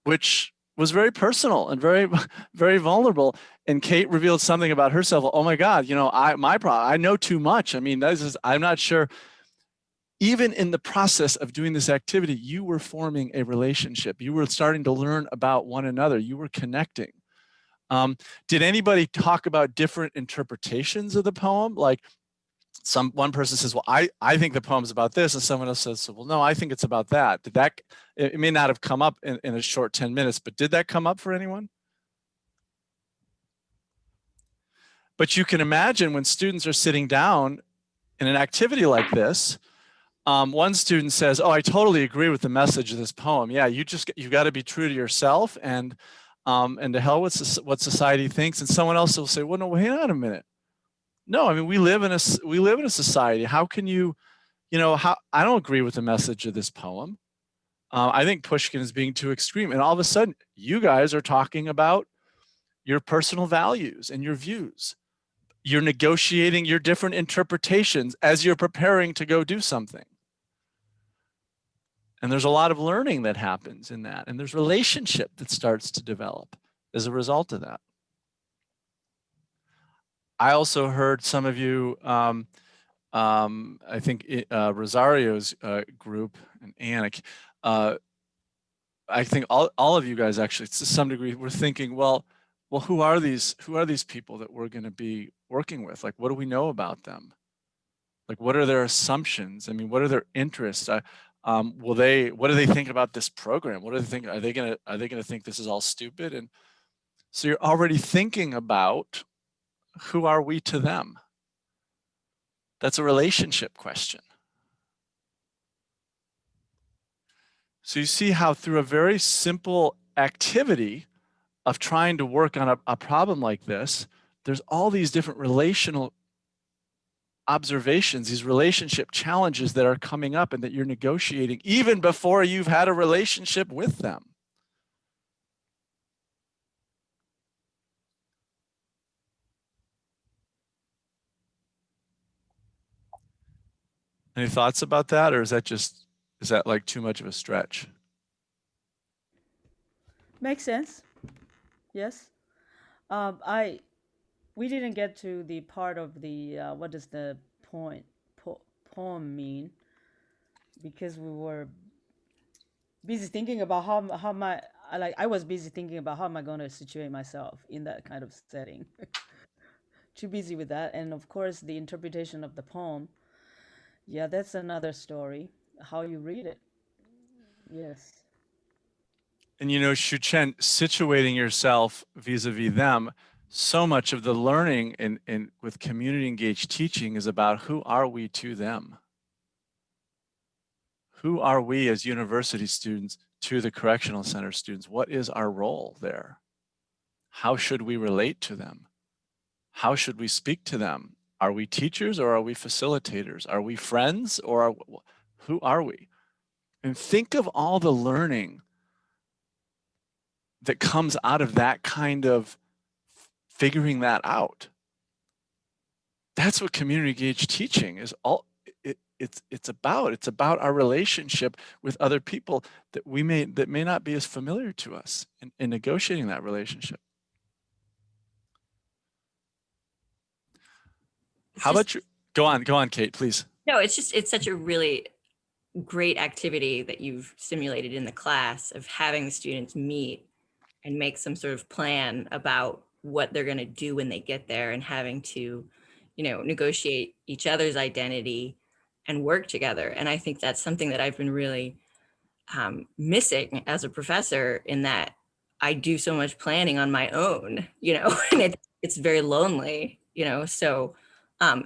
which was very personal and very, very vulnerable. And Kate revealed something about herself. Oh my God, you know, I know too much. I mean, I'm not sure. Even in the process of doing this activity, you were forming a relationship. You were starting to learn about one another. You were connecting. Did anybody talk about different interpretations of the poem? Like one person says, well, I think the poem's about this. And someone else says, well, no, I think it's about that. It may not have come up in a short 10 minutes, but did that come up for anyone? But you can imagine when students are sitting down in an activity like this, one student says, "Oh, I totally agree with the message of this poem. Yeah, you've got to be true to yourself, and to hell with what society thinks." And someone else will say, "Well, no, hang on a minute. No, I mean we live in a society. How can you, how I don't agree with the message of this poem. I think Pushkin is being too extreme." And all of a sudden, you guys are talking about your personal values and your views. You're negotiating your different interpretations as you're preparing to go do something. And there's a lot of learning that happens in that. And there's relationship that starts to develop as a result of that. I also heard some of you, I think Rosario's group and Annick, I think all of you guys actually, to some degree, were thinking, well, who are these people that we're going to be working with? Like, what do we know about them? Like, what are their assumptions? I mean, what are their interests? What do they think about this program? What do they think? Are they gonna think this is all stupid? And so you're already thinking about who are we to them? That's a relationship question. So you see how through a very simple activity of trying to work on a problem like this, there's all these different relational observations, these relationship challenges that are coming up and that you're negotiating even before you've had a relationship with them. Any thoughts about that, or is that like too much of a stretch? Makes sense. Yes. We didn't get to the part of the what does the poem mean, because we were busy thinking about I was busy thinking about how am I going to situate myself in that kind of setting. Too busy with that. And of course the interpretation of the poem, yeah, that's another story, how you read it. Yes. And Shuchen, situating yourself vis-a-vis them, so much of the learning in with community engaged teaching is about who are we to them? Who are we as university students to the correctional center students? What is our role there? How should we relate to them? How should we speak to them? Are we teachers or are we facilitators? Are we friends or who are we? And think of all the learning that comes out of that kind of figuring that out. That's what community engaged teaching is all. It's about. It's about our relationship with other people that may not be as familiar to us in negotiating that relationship. How about you? Go on, Kate, please. No, it's such a really great activity that you've simulated in the class of having the students meet and make some sort of plan about what they're going to do when they get there, and having to, negotiate each other's identity and work together. And I think that's something that I've been really missing as a professor, in that I do so much planning on my own, and it's very lonely, so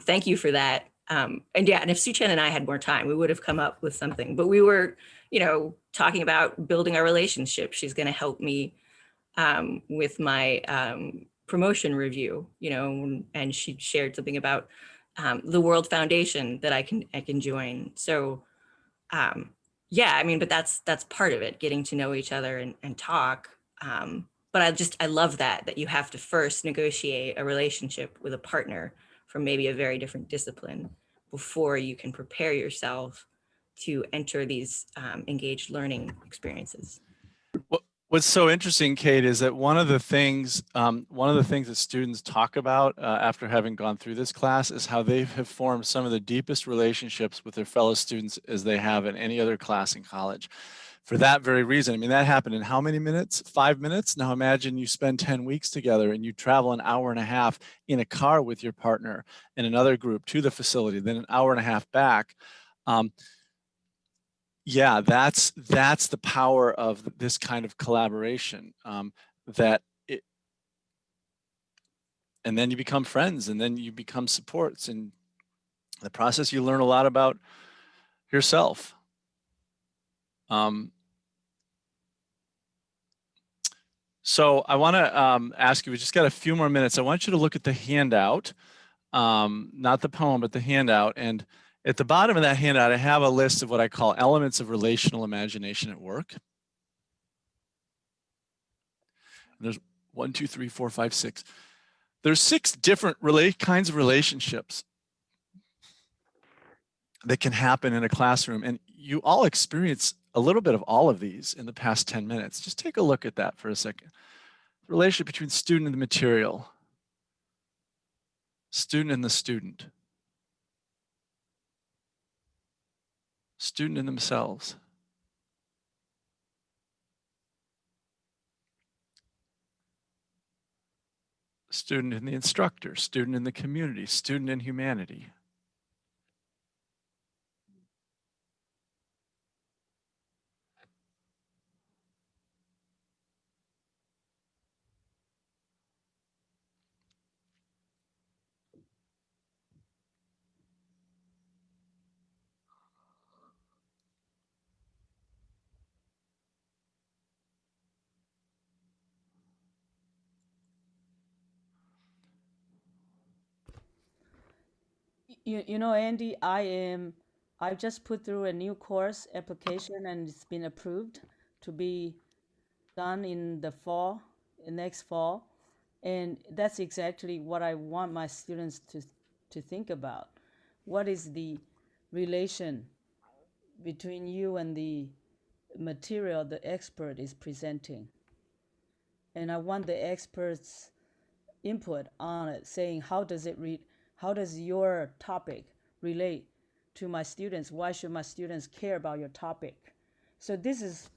thank you for that. And if Suchen and I had more time, we would have come up with something, but we were, talking about building our relationship. She's going to help me with my promotion review, and she shared something about the World Foundation that I can join. So but that's part of it, getting to know each other and talk. But I love that you have to first negotiate a relationship with a partner from maybe a very different discipline before you can prepare yourself to enter these engaged learning experiences. What's so interesting, Kate, is that one of the things that students talk about after having gone through this class is how they have formed some of the deepest relationships with their fellow students as they have in any other class in college. For that very reason, I mean, that happened in how many minutes? 5 minutes? Now imagine you spend 10 weeks together and you travel an hour and a half in a car with your partner and another group to the facility, then an hour and a half back. Yeah, that's the power of this kind of collaboration. That and then you become friends, and then you become supports. And in the process, you learn a lot about yourself. So I want to ask you, we just got a few more minutes. I want you to look at the handout, not the poem, but the handout. And at the bottom of that handout, I have a list of what I call elements of relational imagination at work. There's 1, 2, 3, 4, 5, 6. There's 6 different kinds of relationships that can happen in a classroom. And you all experience a little bit of all of these in the past 10 minutes. Just take a look at that for a second. Relationship between student and the material, student and the student, student and themselves, student and the instructor, student and the community, student and humanity. You know, Andy, I just put through a new course application and it's been approved to be done in the fall, next fall. And that's exactly what I want my students to think about. What is the relation between you and the material the expert is presenting? And I want the experts' input on it, saying how does your topic relate to my students? Why should my students care about your topic? So this is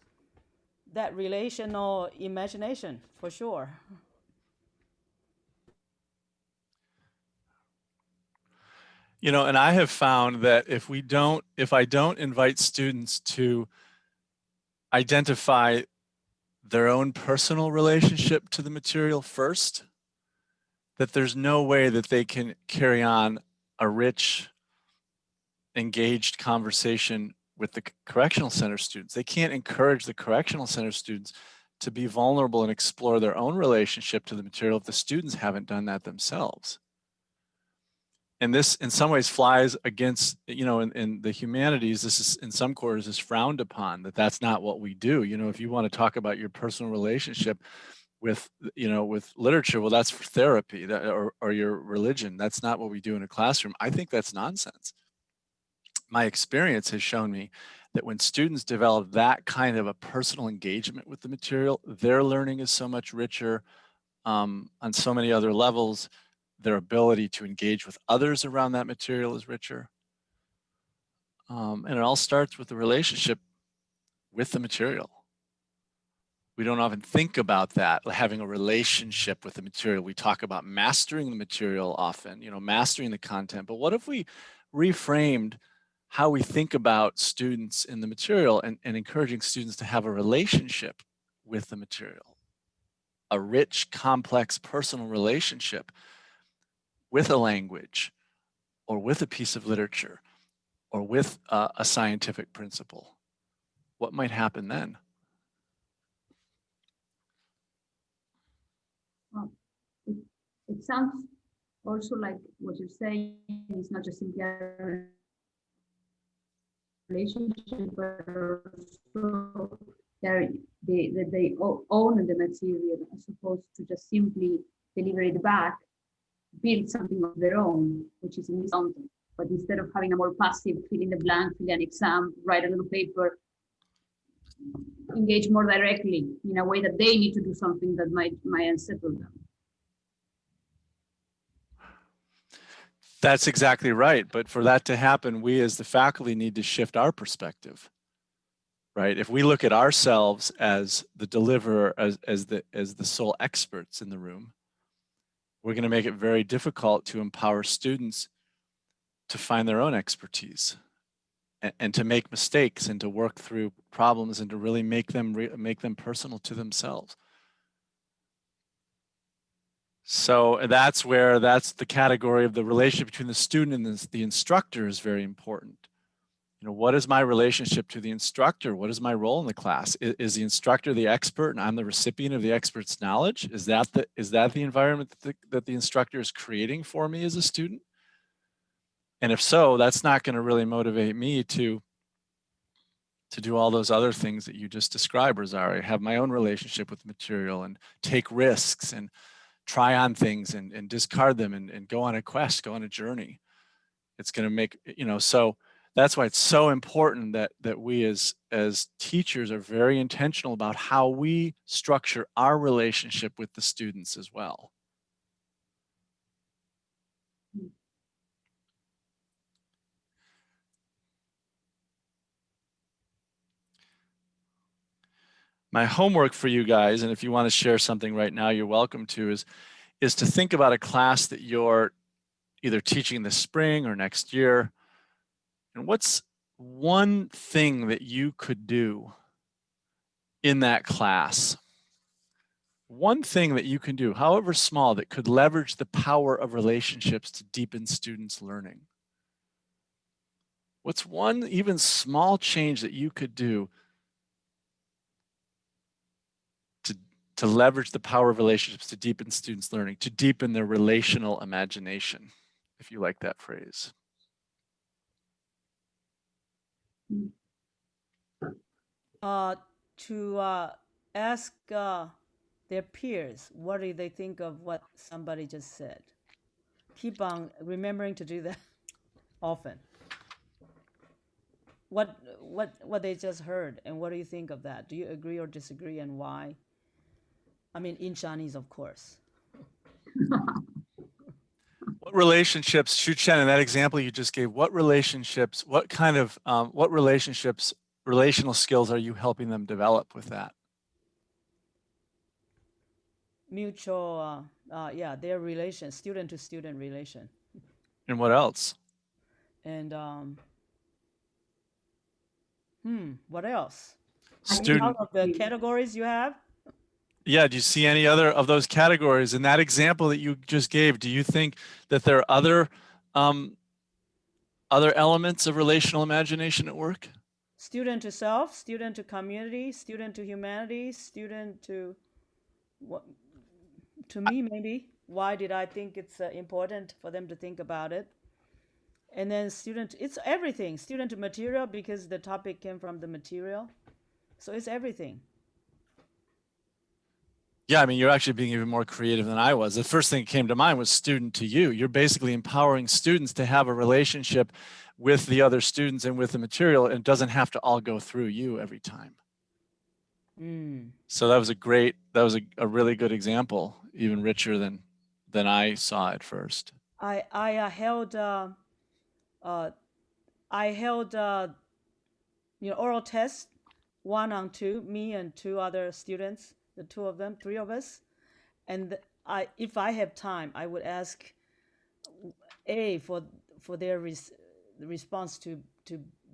that relational imagination for sure. You know, and I have found that if I don't invite students to identify their own personal relationship to the material first, that there's no way that they can carry on a rich, engaged conversation with the correctional center students. They can't encourage the correctional center students to be vulnerable and explore their own relationship to the material if the students haven't done that themselves. And this in some ways flies against, you know, in the humanities, this is in some quarters is frowned upon, that's not what we do. You know, if you want to talk about your personal relationship with, you know, with literature, well, that's for therapy or your religion. That's not what we do in a classroom. I think that's nonsense. My experience has shown me that when students develop that kind of a personal engagement with the material, their learning is so much richer on so many other levels. Their ability to engage with others around that material is richer. And it all starts with the relationship with the material. We don't often think about that, having a relationship with the material. We talk about mastering the material often, you know, mastering the content. But what if we reframed how we think about students in the material and encouraging students to have a relationship with the material, a rich, complex, personal relationship with a language or with a piece of literature or with a scientific principle? What might happen then? Well, it sounds also like what you're saying is not just simply a relationship, but also they own the material as opposed to just simply deliver it back, build something of their own, which is in this content. But instead of having a more passive fill in the blank, fill an exam, write a little paper, engage more directly in a way that they need to do something that might unsettle them. That's exactly right. But for that to happen, we as the faculty need to shift our perspective, right? If we look at ourselves as the deliverer, as the sole experts in the room, we're going to make it very difficult to empower students to find their own expertise and to make mistakes and to work through problems and to really make them personal to themselves. So that's the category of the relationship between the student and the instructor is very important. You know, what is my relationship to the instructor? What is my role in the class? Is the instructor the expert and I'm the recipient of the expert's knowledge? Is that the environment that the instructor is creating for me as a student? And if so, that's not going to really motivate me to do all those other things that you just described, Rosario. Have my own relationship with the material and take risks and try on things and discard them and go on a quest, go on a journey. It's going to make, you know, so that's why it's so important that we as teachers are very intentional about how we structure our relationship with the students as well. My homework for you guys, and if you want to share something right now, you're welcome to, is to think about a class that you're either teaching this spring or next year. And what's one thing that you could do in that class? One thing that you can do, however small, that could leverage the power of relationships to deepen students' learning. What's one even small change that you could do to leverage the power of relationships to deepen students' learning, to deepen their relational imagination, if you like that phrase? To ask their peers, what do they think of what somebody just said? Keep on remembering to do that often. What they just heard, and what do you think of that? Do you agree or disagree, and why? I mean, in Chinese, of course. What relationships, Shu Chen, in that example you just gave, what relationships, what kind of, what relationships, relational skills are you helping them develop with that? Mutual, yeah, their relation, student to student relation. And what else? And what else? Student. Out of the categories you have? Yeah, do you see any other of those categories? In that example that you just gave, do you think that there are other elements of relational imagination at work? Student to self, student to community, student to humanity, student to what? To me, maybe. Why did I think it's important for them to think about it? And then student, it's everything. Student to material, because the topic came from the material. So it's everything. Yeah, I mean, you're actually being even more creative than I was. The first thing that came to mind was student to you. You're basically empowering students to have a relationship with the other students and with the material, and it doesn't have to all go through you every time. So that was a really good example, even richer than I saw at first. I held oral test 1 on 2, me and 2 other students, the 2 of them, 3 of us, and if I have time, I would ask A for their response to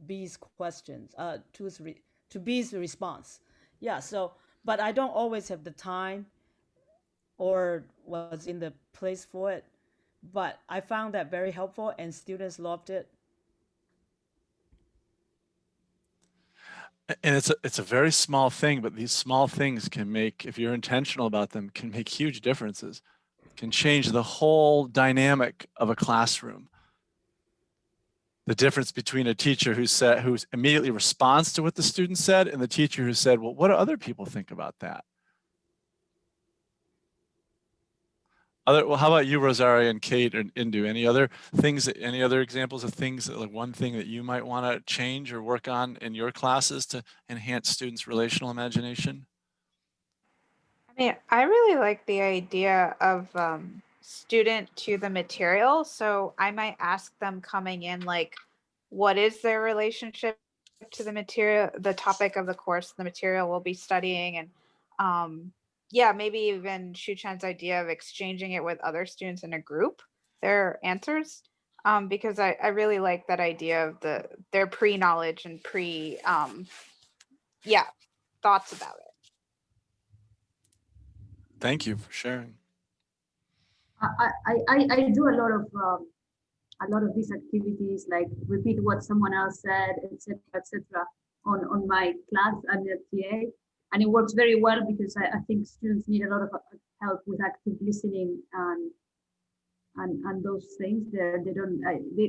B's questions, to B's response. Yeah, so, but I don't always have the time or was in the place for it, but I found that very helpful and students loved it. And it's a very small thing, but these small things can make, if you're intentional about them, can make huge differences, can change the whole dynamic of a classroom. The difference between a teacher who immediately responds to what the student said and the teacher who said, well, what do other people think about that? Well, how about you, Rosario and Kate and Indu? Any other examples of things, like one thing that you might want to change or work on in your classes to enhance students' relational imagination? I mean, I really like the idea of student to the material. So I might ask them coming in, like, what is their relationship to the material, the topic of the course, the material we'll be studying, and yeah, maybe even Shu Chan's idea of exchanging it with other students in a group, their answers, because I really like that idea of their pre-knowledge and thoughts about it. Thank you for sharing. I do a lot of these activities, like repeat what someone else said, etc., on my class and the TA, and it works very well because I think students need a lot of help with active listening and those things. They don't.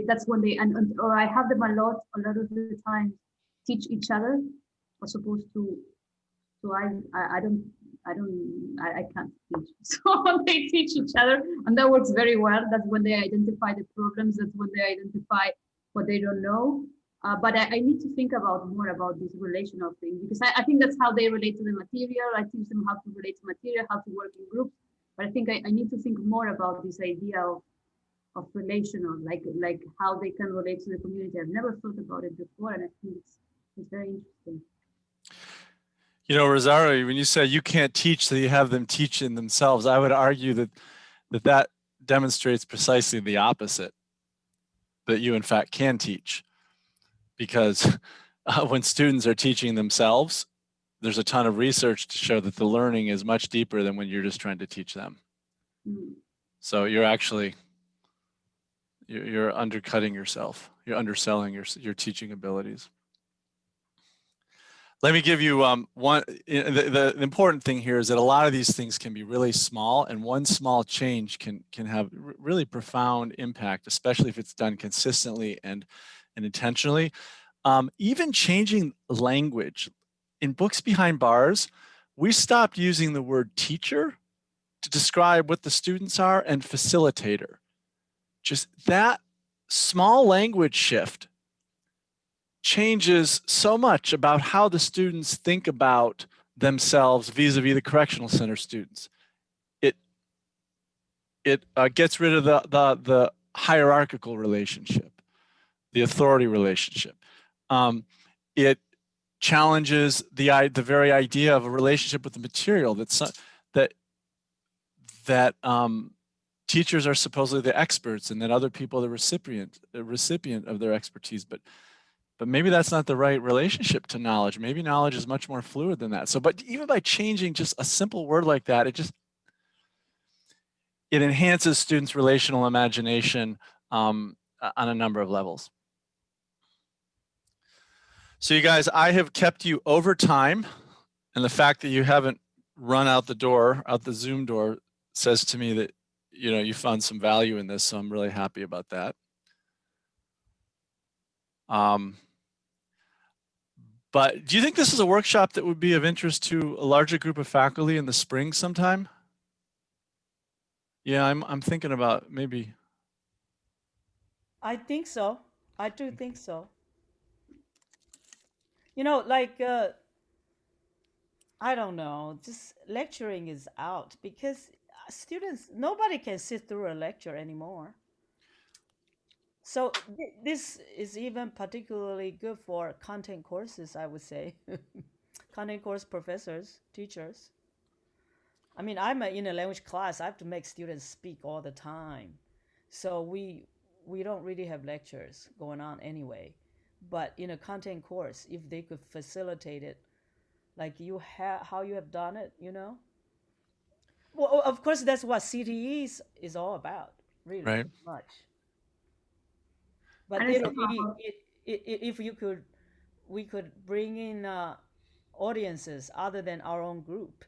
That's when they or I have them a lot of the time teach each other, as opposed to. So I can't teach. So they teach each other, and that works very well. That's when they identify the problems. That's when they identify what they don't know. But I need to think about more about this relational thing, because I think that's how they relate to the material. I teach them how to relate to material, how to work in groups. But I think I need to think more about this idea of relational, like how they can relate to the community. I've never thought about it before, and I think it's very interesting. You know, Rosario, when you say you can't teach, so you have them teach in themselves, I would argue that demonstrates precisely the opposite, that you in fact can teach. Because when students are teaching themselves, there's a ton of research to show that the learning is much deeper than when you're just trying to teach them. So you're actually, you're undercutting yourself. You're underselling your teaching abilities. Let me give you one. The important thing here is that a lot of these things can be really small, and one small change can have really profound impact, especially if it's done consistently and intentionally. Even changing language. In Books Behind Bars, we stopped using the word teacher to describe what the students are and facilitator. Just that small language shift changes so much about how the students think about themselves vis-a-vis the correctional center students. It gets rid of the hierarchical relationship, the authority relationship. It challenges the very idea of a relationship with the material that teachers are supposedly the experts, and that other people are the recipient of their expertise. But maybe that's not the right relationship to knowledge. Maybe knowledge is much more fluid than that. So, but even by changing just a simple word like that, it enhances students' relational imagination on a number of levels. So you guys, I have kept you over time, and the fact that you haven't run out the Zoom door, says to me that, you know, you found some value in this, so I'm really happy about that. But do you think this is a workshop that would be of interest to a larger group of faculty in the spring sometime? Yeah, I'm thinking about maybe. I think so. I do think so. You know, like I don't know, just lecturing is out because students, nobody can sit through a lecture anymore. So this is even particularly good for content courses, I would say. Content course professors, teachers. I mean, in a language class. I have to make students speak all the time, so we don't really have lectures going on anyway. But in a content course, if they could facilitate it, like how you have done it, you know. Well, of course, that's what CTE is all about, really, Right. much. But if you could, we could bring in audiences other than our own group.